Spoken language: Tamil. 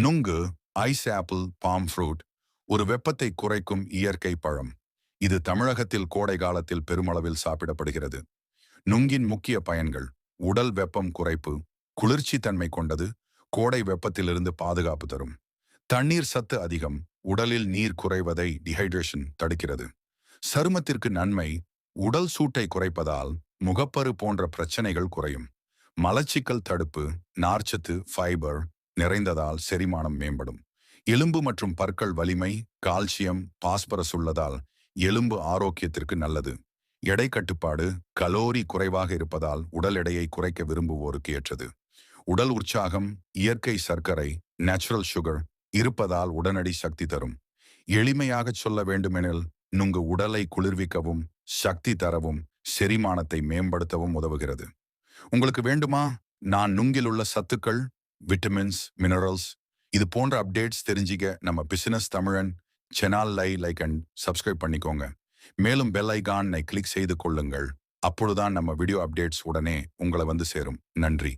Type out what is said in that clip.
நுங்கு, ஐஸ் ஆப்பிள், பாம் ஃப்ரூட் ஒரு வெப்பத்தை குறைக்கும் இயற்கை பழம். இது தமிழகத்தில் கோடை காலத்தில் பெருமளவில் சாப்பிடப்படுகிறது. நுங்கின் முக்கிய பயன்கள்: உடல் வெப்பம் குறைப்பு, குளிர்ச்சி தன்மை கொண்டது, கோடை வெப்பத்திலிருந்து பாதுகாப்பு தரும். தண்ணீர் சத்து அதிகம், உடலில் நீர் குறைவதை டிஹைட்ரேஷன் தடுக்கிறது. சருமத்திற்கு நன்மை, உடல் சூட்டை குறைப்பதால் முகப்பரு போன்ற பிரச்சனைகள் குறையும். மலச்சிக்கல் தடுப்பு, நார்ச்சத்து ஃபைபர் நிறைந்ததால் செரிமானம் மேம்படும். எலும்பு மற்றும் பற்கள் வலிமை, கால்சியம் பாஸ்பரஸ் உள்ளதால் எலும்பு ஆரோக்கியத்திற்கு நல்லது. எடை கட்டுப்பாடு, கலோரி குறைவாக இருப்பதால் உடல் எடையை குறைக்க விரும்புவோருக்கு ஏற்றது. உடல் உற்சாகம், இயற்கை சர்க்கரை நேச்சுரல் சுகர் இருப்பதால் உடனடி சக்தி தரும். எளிமையாகச் சொல்ல வேண்டுமெனில், நுங்கு உடலை குளிர்விக்கவும், சக்தி தரவும், செரிமானத்தை மேம்படுத்தவும் உதவுகிறது. உங்களுக்கு வேண்டுமா? நான் நுங்கில் உள்ள சத்துக்கள், விட்டமின்ஸ், மினரல்ஸ் இது போன்ற அப்டேட்ஸ் தெரிஞ்சிக்க நம்ம பிசினஸ் தமிழன் சேனல் லைக் அண்ட் சப்ஸ்கிரைப் பண்ணிக்கோங்க. மேலும் பெல் ஐகானை கிளிக் செய்து கொள்ளுங்கள். அப்பொழுதுதான் நம்ம வீடியோ அப்டேட்ஸ் உடனே உங்களை வந்து சேரும். நன்றி.